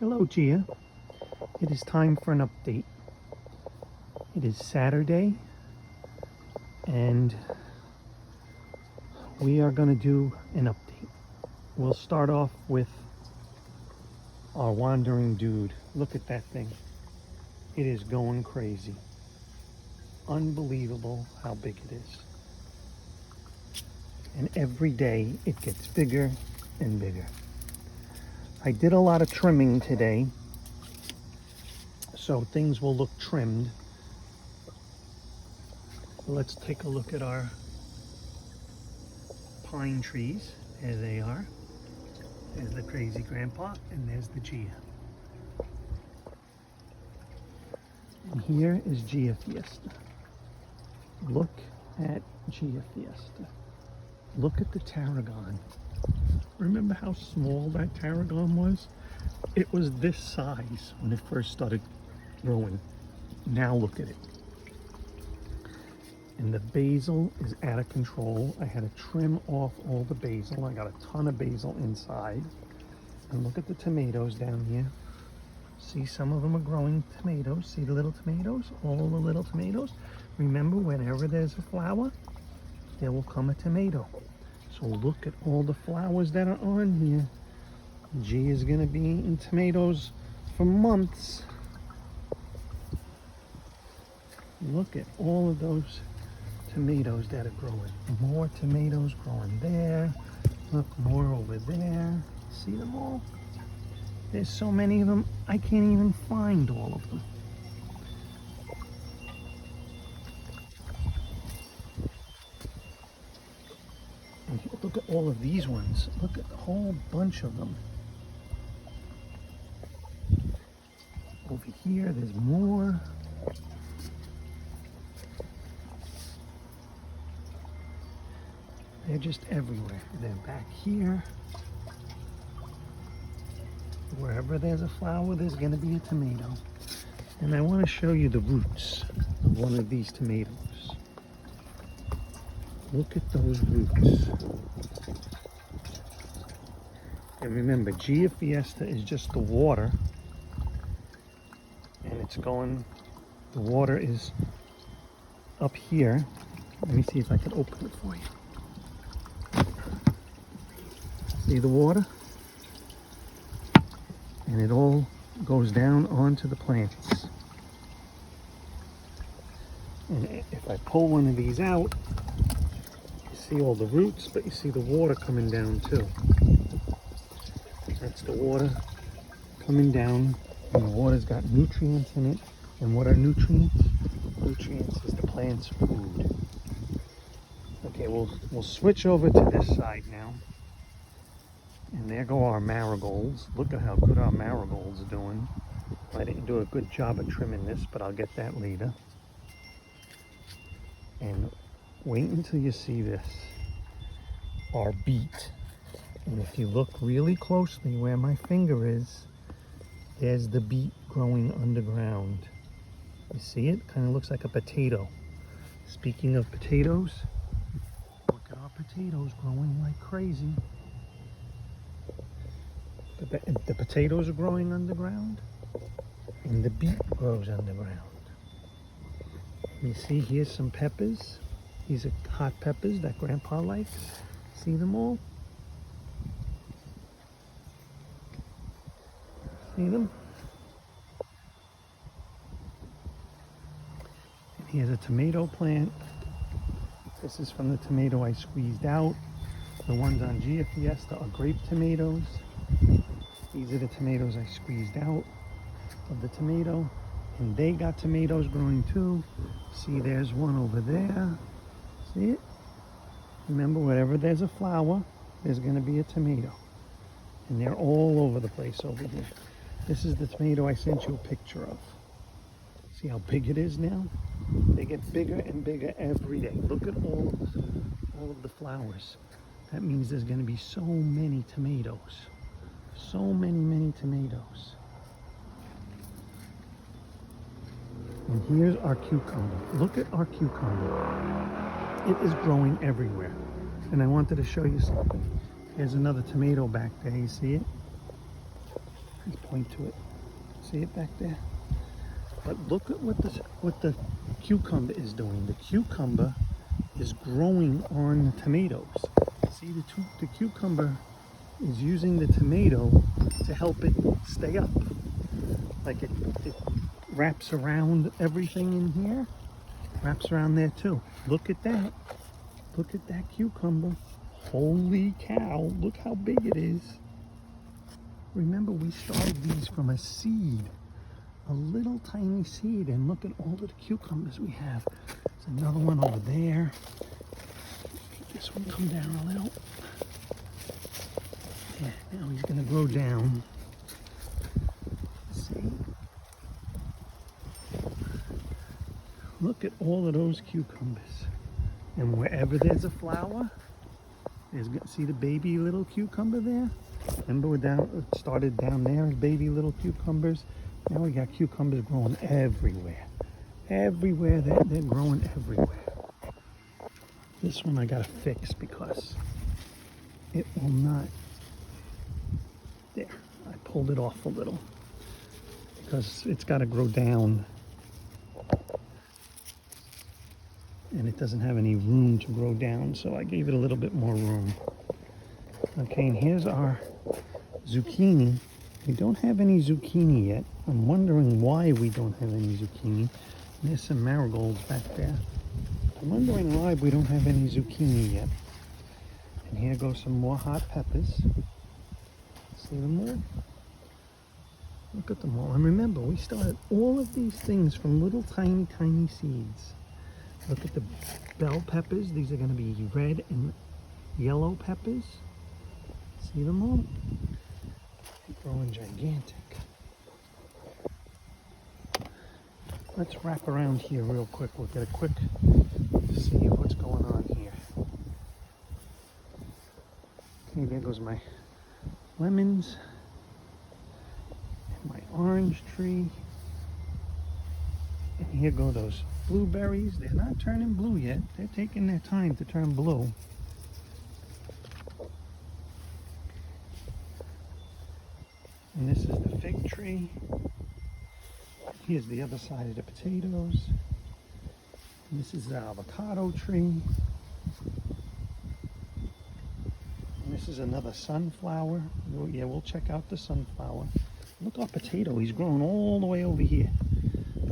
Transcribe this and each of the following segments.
Hello, Gia. It is time for an update. It is Saturday, and we are going to do an update. We'll start off with our wandering dude. Look at that thing. It is going crazy. Unbelievable how big it is. And every day it gets bigger and bigger. I did a lot of trimming today, so things will look trimmed. Let's take a look at our pine trees. There they are. There's the crazy grandpa, and there's the Gia. And here is Gia Fiesta. Look at Gia Fiesta. Look at the tarragon. Remember how small that tarragon was? It was this size when it first started growing. Now look at it. And the basil is out of control. I had to trim off all the basil. I got a ton of basil inside. And look at the tomatoes down here. See, some of them are growing tomatoes. See the little tomatoes? All the little tomatoes. Remember, whenever there's a flower, there will come a tomato. So look at all the flowers that are on here. G is going to be eating tomatoes for months. Look at all of those tomatoes that are growing. More tomatoes growing there. Look, more over there. See them all? There's so many of them, I can't even find all of them. And look at all of these ones. Look at a whole bunch of them. Over here, there's more. They're just everywhere. They're back here. Wherever there's a flower, there's going to be a tomato. And I want to show you the roots of one of these tomatoes. Look at those roots. And remember, Gia Fiesta is just the water. And it's going, the water is up here. Let me see if I can open it for you. See the water? And it all goes down onto the plants. And if I pull one of these out, you see all the roots, but you see the water coming down too. That's the water coming down, and the water's got nutrients in it. And what are nutrients? Nutrients is the plant's food. Okay, we'll switch over to this side now. And there go our marigolds. Look at how good our marigolds are doing. I didn't do a good job of trimming this, but I'll get that later. And wait until you see this. Our beet. And if you look really closely where my finger is, there's the beet growing underground. You see it? Kind of looks like a potato. Speaking of potatoes, look at our potatoes growing like crazy. The potatoes are growing underground, and the beet grows underground. You see, here's some peppers. These are hot peppers that Grandpa likes. See them all? See them? And here's a tomato plant. This is from the tomato I squeezed out. The ones on Gia Fiesta are grape tomatoes. These are the tomatoes I squeezed out of the tomato. And they got tomatoes growing too. See, there's one over there. See it? Remember, wherever there's a flower, there's going to be a tomato. And they're all over the place over here. This is the tomato I sent you a picture of. See how big it is now? They get bigger and bigger every day. Look at all of the flowers. That means there's going to be so many tomatoes. So many tomatoes. And here's our cucumber. Look at our cucumber. It is growing everywhere. And I wanted to show you something. Here's another tomato back there. You see it? Just point to it. See it back there? But look at what the cucumber is doing. The cucumber is growing on the tomatoes. See, the cucumber is using the tomato to help it stay up. Like it wraps around everything in here. Wraps around there too. Look at that. Look at that cucumber. Holy cow, look how big it is. Remember, we started these from a seed. A little tiny seed, and look at all of the cucumbers we have. There's another one over there. This one come down a little. Yeah, now he's gonna grow down. See? Look at all of those cucumbers. And wherever there's a flower, see the baby little cucumber there? Remember it started down there as baby little cucumbers? Now we got cucumbers growing everywhere. Everywhere, they're growing everywhere. This one I gotta fix because it will not. There, I pulled it off a little because it's gotta grow down. And it doesn't have any room to grow down, so I gave it a little bit more room. Okay, and here's our zucchini. We don't have any zucchini yet. I'm wondering why we don't have any zucchini. And there's some marigolds back there. I'm wondering why we don't have any zucchini yet. And here goes some more hot peppers. See them there? Look at them all. And remember, we started all of these things from little tiny, tiny seeds. Look at the bell peppers. These are going to be red and yellow peppers. See them all? They're growing gigantic. Let's wrap around here real quick. We'll get a quick see what's going on here. Okay, there goes my lemons. And my orange tree. And here go those blueberries. They're not turning blue yet. They're taking their time to turn blue. And this is the fig tree. Here's the other side of the potatoes. And this is the avocado tree. And this is another sunflower. Oh, yeah, we'll check out the sunflower. Look, our potato. He's growing all the way over here.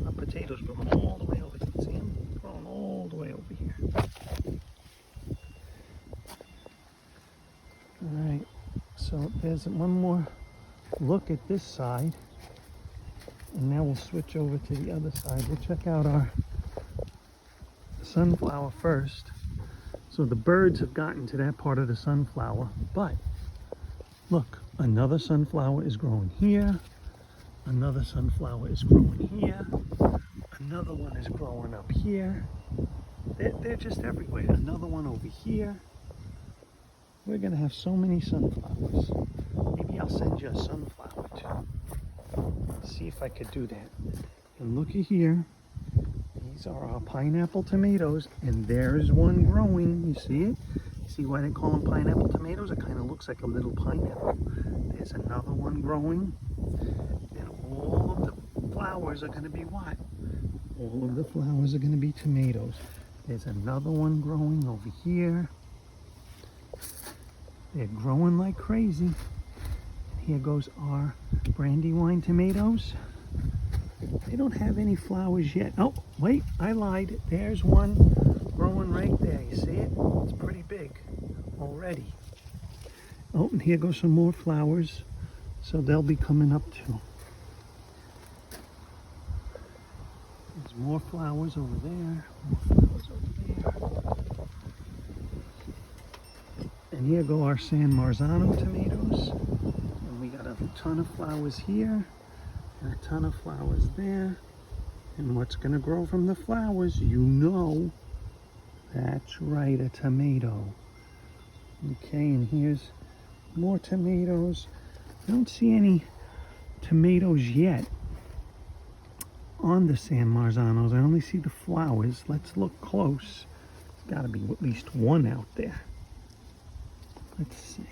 Our potato's growing all the way over here. See him? Growing all the way over here. All right. So there's one more look at this side. And now we'll switch over to the other side. We'll check out our sunflower first. So the birds have gotten to that part of the sunflower, but look, another sunflower is growing here. Another sunflower is growing here. Another one is growing up here. They're just everywhere. Another one over here. We're gonna have so many sunflowers. Maybe I'll send you a sunflower too. See if I could do that. And look at here. These are our pineapple tomatoes, and there's one growing. You see it? You see why they call them pineapple tomatoes? It kind of looks like a little pineapple. There's another one growing, and all of the flowers are going to be what? All of the flowers are going to be tomatoes. There's another one growing over here. They're growing like crazy. Here goes our Brandywine tomatoes. They don't have any flowers yet. Oh, wait, I lied. There's one growing right there. You see it? It's pretty big already. Oh, and here goes some more flowers. So they'll be coming up too. There's more flowers over there. More flowers over there. And here go our San Marzano tomatoes. We got a ton of flowers here and a ton of flowers there. And what's going to grow from the flowers? You know, that's right, a tomato. Okay, and here's more tomatoes. I don't see any tomatoes yet on the San Marzanos. I only see the flowers. Let's look close. There's got to be at least one out there. Let's see.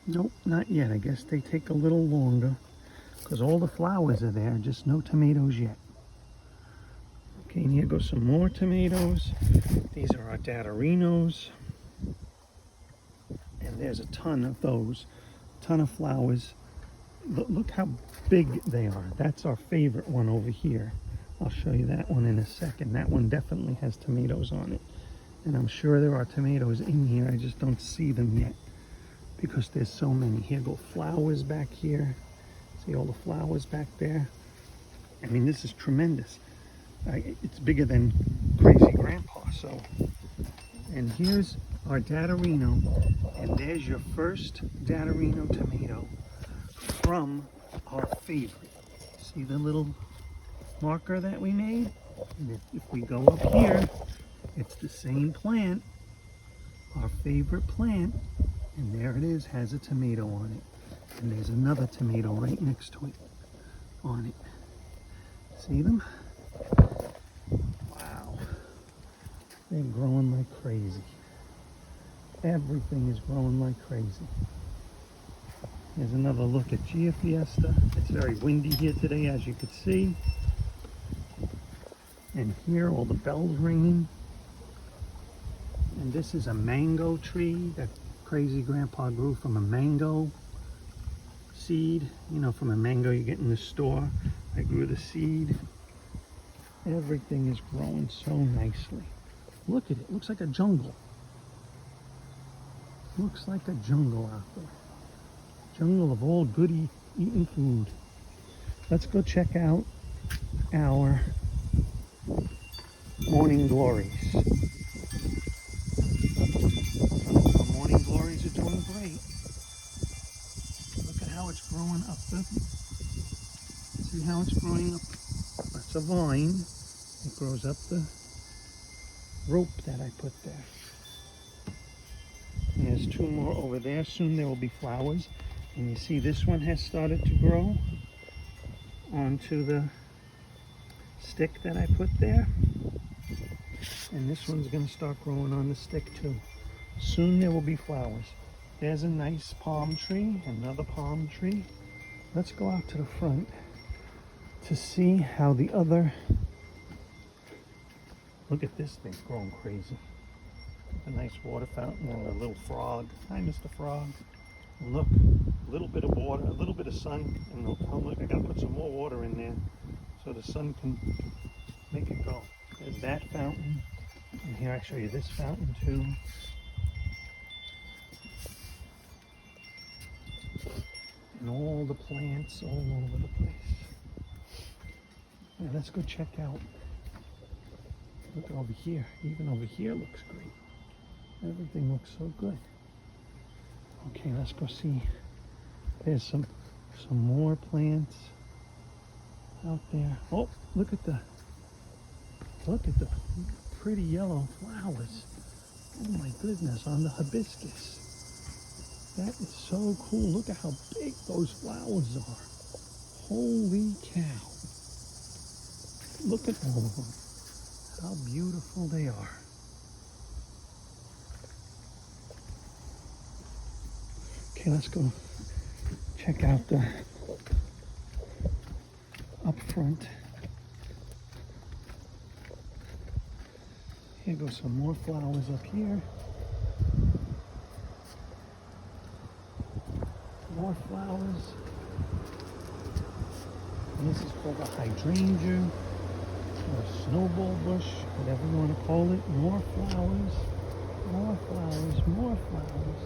Nope, not yet. I guess they take a little longer because all the flowers are there, just no tomatoes yet. Okay, and here goes some more tomatoes. These are our Datarinos. And there's a ton of those, ton of flowers. Look how big they are. That's our favorite one over here. I'll show you that one in a second. That one definitely has tomatoes on it. And I'm sure there are tomatoes in here. I just don't see them yet because there's so many. Here go flowers back here. See all the flowers back there? I mean, this is tremendous. It's bigger than Crazy Grandpa. So, and here's our Datarino. And there's your first Datarino tomato from our favorite. See the little marker that we made? And if we go up here, it's the same plant, our favorite plant, and there it is, has a tomato on it. And there's another tomato right next to it, on it. See them? Wow. They're growing like crazy. Everything is growing like crazy. Here's another look at Gia Fiesta. It's very windy here today, as you can see. And here, all the bells ringing. And this is a mango tree that Crazy Grandpa grew from a mango seed. You know, from a mango you get in the store. I grew the seed. Everything is growing so nicely. Look at it. Looks like a jungle. Looks like a jungle out there. Jungle of all goody eating food. Let's go check out our morning glories. Our morning glories are doing great. Look at how it's growing up the, see how it's growing up? That's a vine. It grows up the rope that I put there. And there's two more over there. Soon there will be flowers. And you see this one has started to grow onto the stick that I put there. And this one's going to start growing on the stick too. Soon there will be flowers. There's a nice palm tree, another palm tree. Let's go out to the front to see how the other, look at this thing growing crazy. A nice water fountain and a little frog. Hi, Mr. Frog. Look, a little bit of water, a little bit of sun, and oh look, I gotta put some more water in there so the sun can make it go. There's that fountain, and here I show you this fountain too. And all the plants all over the place. Yeah, let's go check out. Look over here, even over here looks great. Everything looks so good. Okay, let's go see. There's some more plants out there. Oh, look at the pretty yellow flowers. Oh my goodness, on the hibiscus. That is so cool. Look at how big those flowers are. Holy cow. Look at all of them. How beautiful they are. Okay, let's go check out the up front. Here goes some more flowers up here. More flowers. And this is called a hydrangea or snowball bush, whatever you want to call it. More flowers, more flowers, more flowers.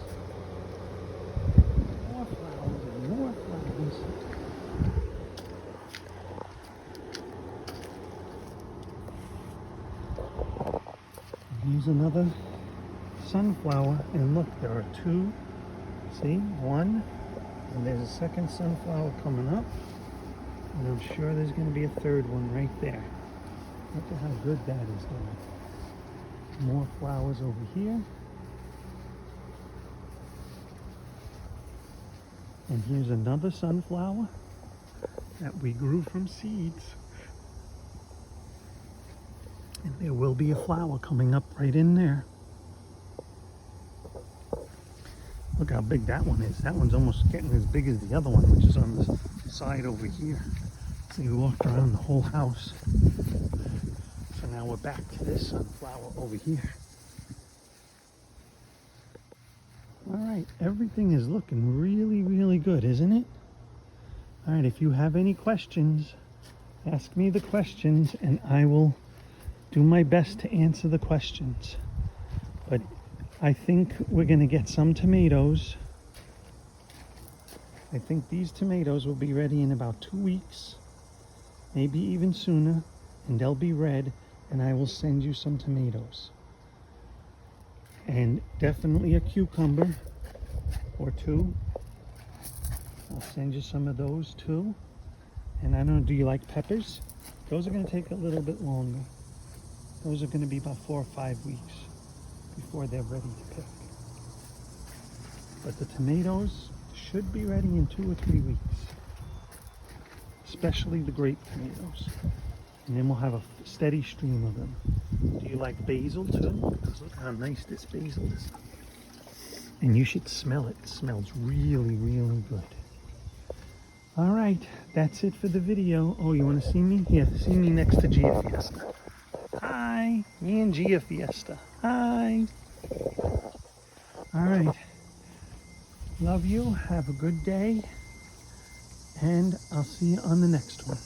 More flowers and more flowers. And here's another sunflower, and look, there are two. See, one, and there's a second sunflower coming up, and I'm sure there's going to be a third one right there. Look at how good that is doing. More flowers over here. And here's another sunflower that we grew from seeds. And there will be a flower coming up right in there. Look how big that one is. That one's almost getting as big as the other one, which is on the side over here. So we walked around the whole house. So now we're back to this sunflower over here. All right, everything is looking really, really good, isn't it? All right, if you have any questions, ask me the questions and I will do my best to answer the questions. But I think we're gonna get some tomatoes. I think these tomatoes will be ready in about 2 weeks, maybe even sooner, and they'll be red, and I will send you some tomatoes. And definitely a cucumber or two. I'll send you some of those too. And I don't know, do you like peppers? Those are going to take a little bit longer. Those are going to be about 4 or 5 weeks before they're ready to pick. But the tomatoes should be ready in 2 or 3 weeks. Especially the grape tomatoes. And then we'll have a steady stream of them. Do you like basil too? Because look how nice this basil is. And you should smell it. It smells really, really good. All right, that's it for the video. Oh, you want to see me? Here, see me next to Gia Fiesta. Hi, me and Gia Fiesta. Hi. All right. Love you. Have a good day. And I'll see you on the next one.